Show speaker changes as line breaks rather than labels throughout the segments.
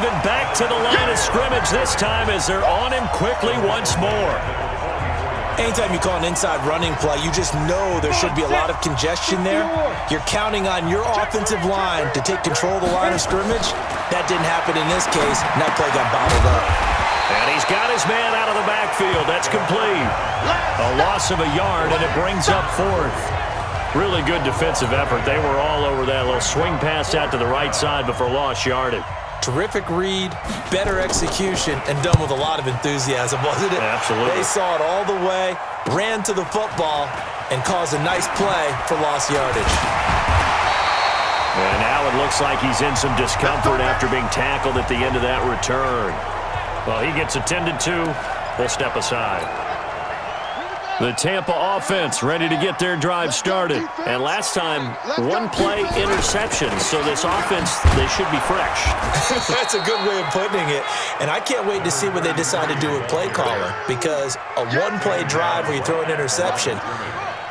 even back to the line of scrimmage this time as they're on him quickly once more.
Anytime you call an inside running play, you just know there should be a lot of congestion there. You're counting on your offensive line to take control of the line of scrimmage. That didn't happen in this case, and that play got bottled up.
And he's got his man out of the backfield. That's complete. A loss of a yard, and it brings up fourth. Really good defensive effort. They were all over that little swing pass out to the right side before lost yardage.
Terrific read, better execution, and done with a lot of enthusiasm, wasn't it?
Absolutely.
They saw it all the way, ran to the football, and caused a nice play for lost yardage.
And now it looks like he's in some discomfort after being tackled at the end of that return. Well, he gets attended to. We'll step aside. The Tampa offense ready to get their drive started. And last time, one play interception. So this offense, they should be fresh.
That's a good way of putting it. And I can't wait to see what they decide to do with play caller. Because a one-play drive where you throw an interception,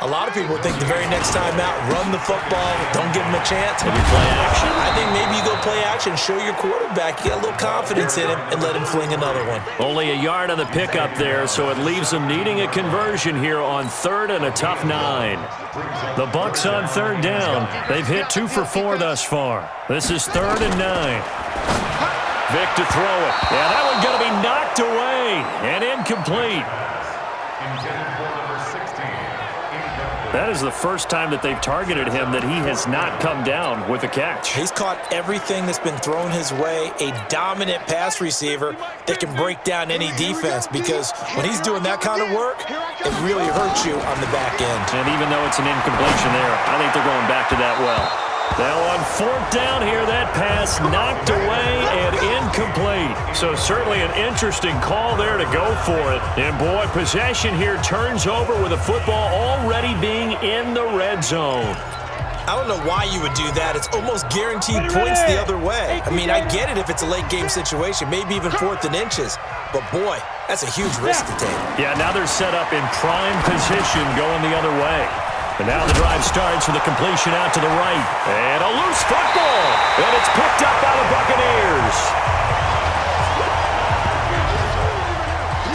a lot of people think the very next time out, run the football, don't give him a chance.
Maybe play action.
I think maybe you go play action, show your quarterback, you got a little confidence in him, and let him fling another one.
Only a yard on the pickup there, so it leaves them needing a conversion here on third and a tough 9. The Bucs on third down. They've hit 2 for 4 thus far. This is 3rd and 9. Vick to throw it. Yeah, that one's going to be knocked away and incomplete. That is the first time that they've targeted him that he has not come down with a catch.
He's caught everything that's been thrown his way, a dominant pass receiver that can break down any defense, because when he's doing that kind of work, it really hurts you on the back end.
And even though it's an incompletion there, I think they're going back to that well. Now on 4th down here, that pass knocked away and incomplete. So certainly an interesting call there to go for it. And boy, possession here turns over with a football already being in the red zone.
I don't know why you would do that. It's almost guaranteed points the other way. I mean, I get it if it's a late game situation, maybe even 4th and inches. But boy, that's a huge risk to take.
Yeah, now they're set up in prime position going the other way. And now the drive starts with a completion out to the right. And a loose football. And it's picked up by the Buccaneers.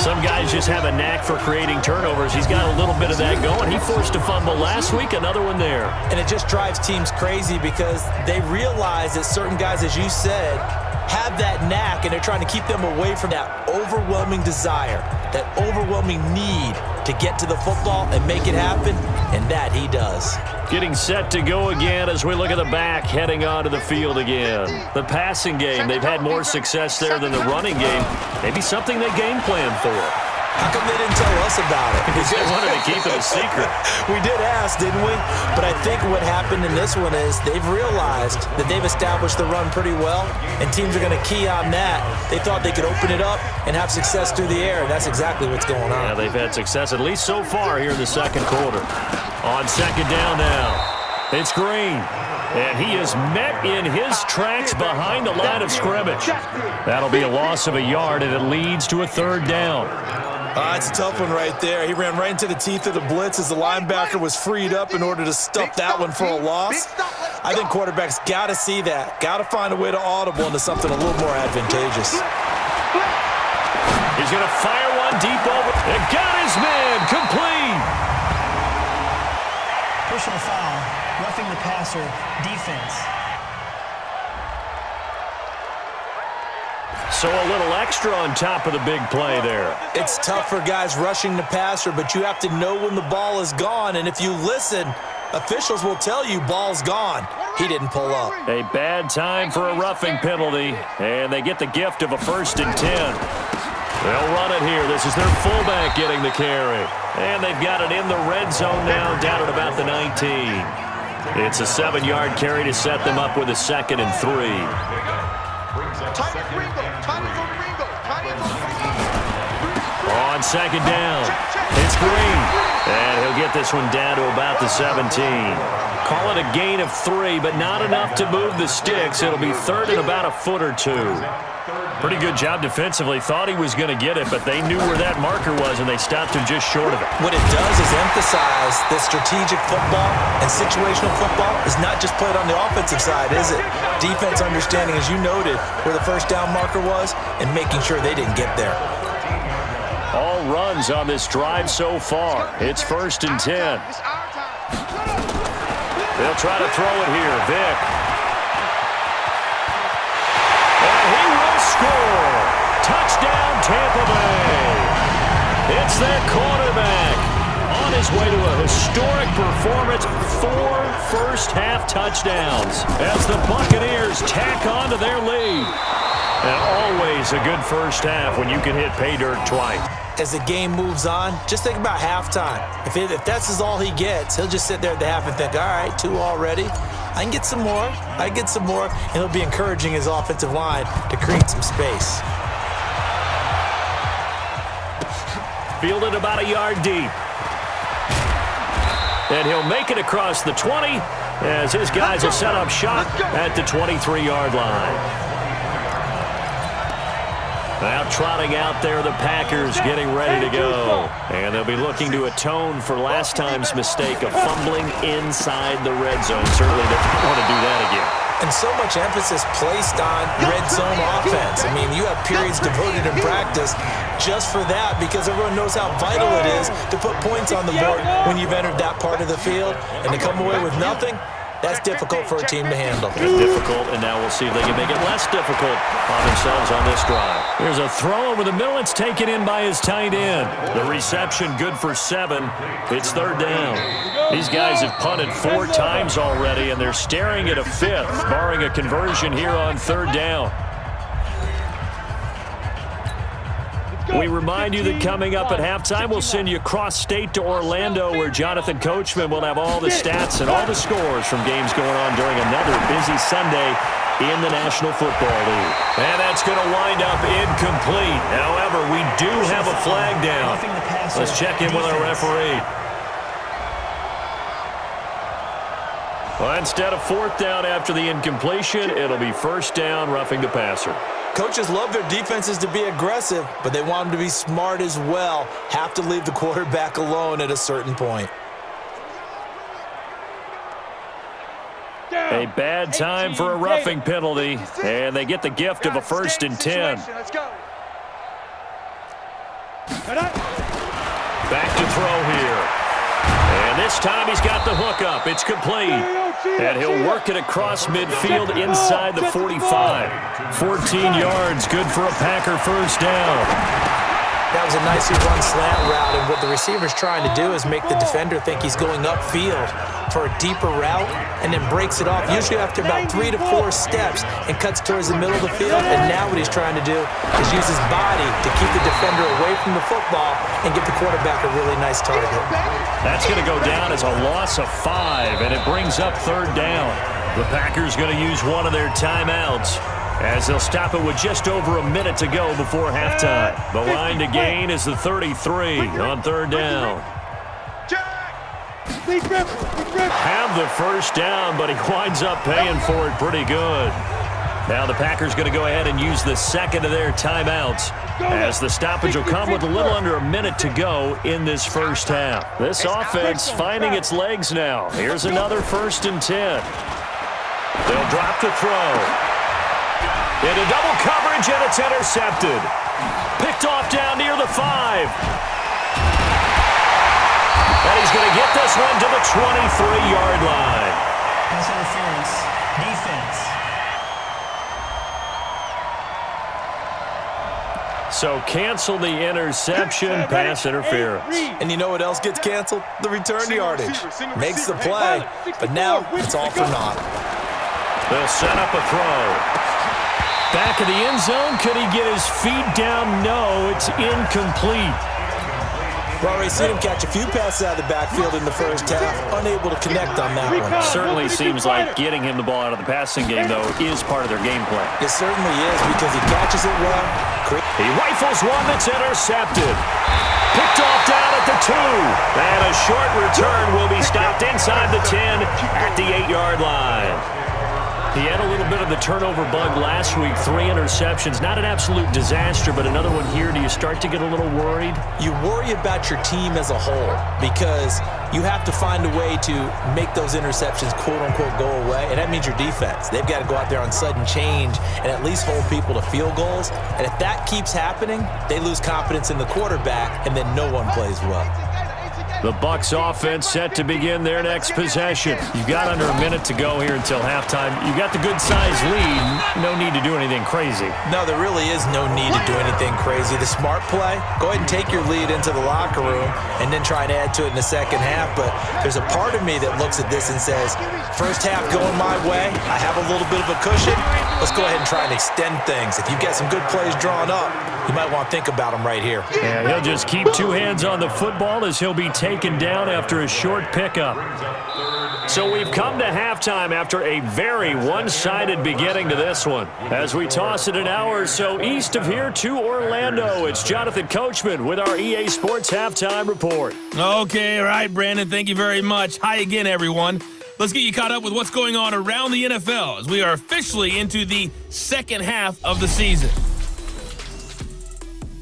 Some guys just have a knack for creating turnovers. He's got a little bit of that going. He forced a fumble last week, another one there.
And it just drives teams crazy because they realize that certain guys, as you said, have that knack, and they're trying to keep them away from that overwhelming desire, that overwhelming need to get to the football and make it happen, and that he does.
Getting set to go again as we look at the back, heading onto the field again. The passing game, they've had more success there than the running game. Maybe something they game plan for.
How come they didn't tell us about it?
Because they wanted to keep it a secret.
We did ask, didn't we? But I think what happened in this one is they've realized that they've established the run pretty well, and teams are going to key on that. They thought they could open it up and have success through the air, and that's exactly what's going on.
Yeah, they've had success, at least so far here in the second quarter. On 2nd down now, it's Green. And he is met in his tracks behind the line of scrimmage. That'll be a loss of a yard, and it leads to a 3rd down.
It's a tough one right there. He ran right into the teeth of the blitz as the linebacker was freed up in order to stuff that one for a loss. I think quarterbacks got to see that. Got to find a way to audible into something a little more advantageous.
He's going to fire one deep over. And got his man complete.
Personal foul, roughing the passer, defense.
So a little extra on top of the big play there.
It's tough for guys rushing the passer, but you have to know when the ball is gone. And if you listen, officials will tell you ball's gone. He didn't pull up.
A bad time for a roughing penalty, and they get the gift of a 1st and 10. They'll run it here. This is their fullback getting the carry. And they've got it in the red zone now, down at about the 19. It's a 7-yard carry to set them up with a 2nd and 3. On 2nd down, it's Green. And he'll get this one down to about the 17. Call it a gain of 3, but not enough to move the sticks. It'll be third and about a foot or two. Pretty good job defensively. Thought he was going to get it, but they knew where that marker was, and they stopped him just short of it.
What it does is emphasize that strategic football and situational football is not just played on the offensive side, is it? Defense understanding, as you noted, where the first down marker was and making sure they didn't get there.
All runs on this drive so far. It's 1st and 10. They'll try to throw it here. Vick. And he will score. Touchdown, Tampa Bay. It's their quarterback on his way to a historic performance. 4 first-half touchdowns as the Buccaneers tack on to their lead. And always a good first half when you can hit pay dirt twice.
As the game moves on, just think about halftime. If that's all he gets, he'll just sit there at the half and think, all right, 2 already. I can get some more. And he'll be encouraging his offensive line to create some space.
Fielded about a yard deep. And he'll make it across the 20 as his guys will set up shop at the 23-yard line. Now trotting out there, the Packers getting ready to go. And they'll be looking to atone for last time's mistake of fumbling inside the red zone. Certainly they don't want to do that again.
And so much emphasis placed on red zone offense. I mean, you have periods devoted in practice just for that because everyone knows how vital it is to put points on the board when you've entered that part of the field. And to come away with nothing, that's difficult for a team to handle.
Difficult, and now we'll see if they can make it less difficult on themselves on this drive. Here's a throw over the middle. It's taken in by his tight end. The reception good for 7. It's 3rd down. These guys have punted 4 times already, and they're staring at a 5th, barring a conversion here on 3rd down. We remind you that coming up at halftime, we'll send you cross-state to Orlando, where Jonathan Coachman will have all the stats and all the scores from games going on during another busy Sunday in the National Football League. And that's going to wind up incomplete. However, we do have a flag down. Let's check in with our referee. Well, instead of 4th down after the incompletion, it'll be 1st down, roughing the passer.
Coaches love their defenses to be aggressive, but they want them to be smart as well. Have to leave the quarterback alone at a certain point.
A bad time for a roughing penalty, and they get the gift of a 1st and 10. Back to throw here. And this time he's got the hook up. It's complete. And he'll work it across midfield inside the 45. 14 yards, good for a Packer 1st down.
That was a nicely run slant route, and what the receiver's trying to do is make the defender think he's going upfield for a deeper route and then breaks it off, usually after about 3 to 4 steps, and cuts towards the middle of the field. And now what he's trying to do is use his body to keep the defender away from the football and give the quarterback a really nice target.
That's going to go down as a loss of 5, and it brings up 3rd down. The Packers going to use one of their timeouts as they'll stop it with just over a minute to go before halftime. The line to gain is the 33 on 3rd down. Have the 1st down, but he winds up paying for it pretty good. Now the Packers going to go ahead and use the 2nd of their timeouts as the stoppage will come with a little under a minute to go in this 1st half. This offense finding its legs now. Here's another 1st and 10. They'll drop the throw. Into double coverage, and it's intercepted. Picked off down near the 5. And he's going to get this one to the 23-yard line.
Pass interference. Defense.
So cancel the interception, pass interference. And you know what else gets canceled? The return yardage. Makes the play, but now it's all for naught.
They'll set up a throw. Back of the end zone. Could he get his feet down? No, it's incomplete.
We've already seen him catch a few passes out of the backfield in the first half, unable to connect on that one.
Certainly seems like getting him the ball out of the passing game, though, is part of their game plan.
It certainly is because he catches it well.
He rifles one that's intercepted. Picked off down at the 2. And a short return will be stopped inside the 10 at the 8-yard line. He had a little bit of the turnover bug last week, 3 interceptions. Not an absolute disaster, but another one here. Do you start to get a little worried?
You worry about your team as a whole because you have to find a way to make those interceptions, quote-unquote, go away, and that means your defense. They've got to go out there on sudden change and at least hold people to field goals. And if that keeps happening, they lose confidence in the quarterback, and then no one plays well.
The Bucs offense set to begin their next possession. You've got under a minute to go here until halftime. You've got the good-sized lead. No need to do anything crazy.
No, there really is no need to do anything crazy. The smart play, go ahead and take your lead into the locker room and then try and add to it in the second half. But there's a part of me that looks at this and says, first half going my way, I have a little bit of a cushion. Let's go ahead and try and extend things. If you've got some good plays drawn up, you might want to think about them right here.
Yeah, he'll just keep 2 hands on the football as he'll be taken down after a short pickup. So we've come to halftime after a very one-sided beginning to this one. As we toss it an hour or so east of here to Orlando, it's Jonathan Coachman with our EA Sports Halftime Report.
Okay, all right, Brandon, thank you very much. Hi again, everyone. Let's get you caught up with what's going on around the NFL as we are officially into the second half of the season.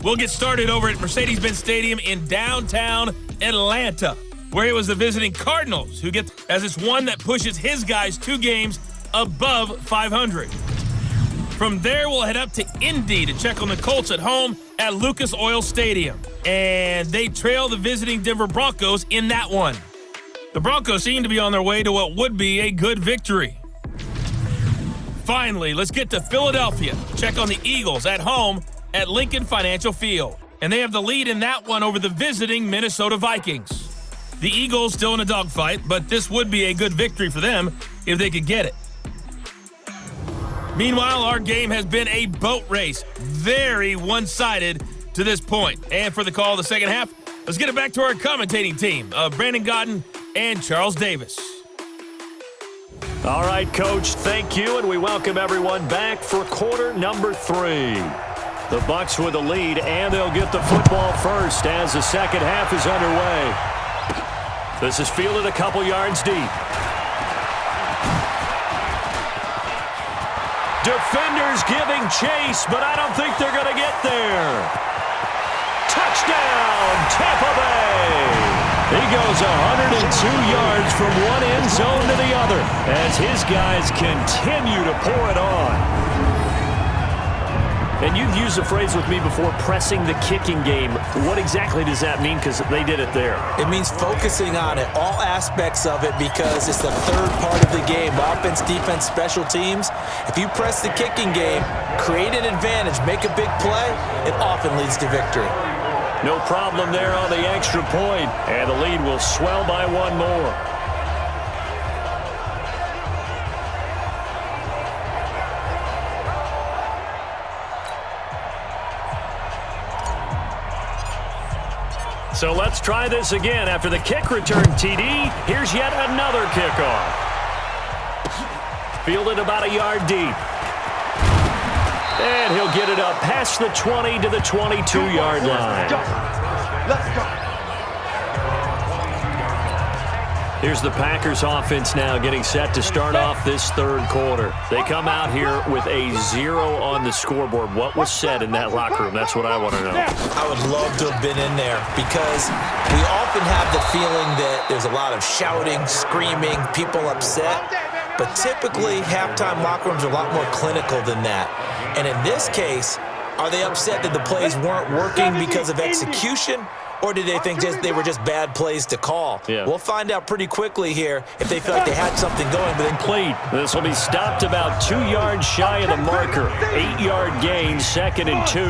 We'll get started over at Mercedes-Benz Stadium in downtown Atlanta, where it was the visiting Cardinals who get as it's one that pushes his guys 2 games above 500. From there, we'll head up to Indy to check on the Colts at home at Lucas Oil Stadium. And they trail the visiting Denver Broncos in that one. The Broncos seem to be on their way to what would be a good victory. Finally, let's get to Philadelphia to check on the Eagles at home at Lincoln Financial Field. And they have the lead in that one over the visiting Minnesota Vikings. The Eagles still in a dogfight, but this would be a good victory for them if they could get it. Meanwhile, our game has been a boat race. Very one-sided to this point. And for the call of the second half, let's get it back to our commentating team of Brandon Godden and Charles Davis.
All right, Coach, thank you, and we welcome everyone back for quarter number 3. The Bucs with the lead, and they'll get the football first as the second half is underway. This is fielded a couple yards deep. Defenders giving chase, but I don't think they're going to get there. Touchdown, Tampa Bay! He goes 102 yards from one end zone to the other as his guys continue to pour it on. And you've used the phrase with me before, pressing the kicking game. What exactly does that mean? Because they did it there.
It means focusing on it, all aspects of it, because it's the third part of the game. Offense, defense, special teams. If you press the kicking game, create an advantage, make a big play, it often leads to victory.
No problem there on the extra point, and the lead will swell by 1 more. So let's try this again. After the kick return TD, here's yet another kickoff. Fielded about a yard deep. And he'll get it up past the 20 to the 22-yard line.
Let's go.
Here's the Packers offense now getting set to start off this third quarter. They come out here with a 0 on the scoreboard. What was said in that locker room? That's what I want to know.
I would love to have been in there because we often have the feeling that there's a lot of shouting, screaming, people upset. But typically, halftime locker rooms are a lot more clinical than that. And in this case, are they upset that the plays weren't working because of execution? Or did they think they were just bad plays to call?
Yeah.
We'll find out pretty quickly here if they feel like they had something going. But
Complete. This will be stopped about 2 yards shy of the marker. 8-yard gain, 2nd and 2.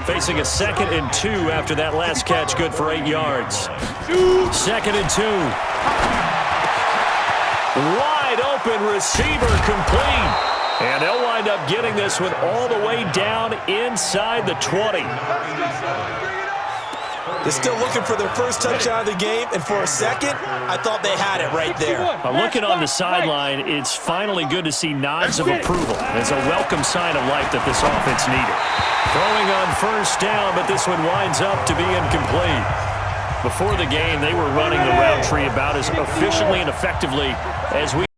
Facing a 2nd and 2 after that last catch, good for 8 yards. 2nd and 2. Wide open receiver complete. And they'll wind up getting this one all the way down inside the 20.
They're still looking for their first touchdown of the game, and for a second, I thought they had it right there.
Looking on the sideline, it's finally good to see nods of approval. It's a welcome sign of life that this offense needed. Throwing on first down, but this one winds up to be incomplete. Before the game, they were running the route tree about as efficiently and effectively as we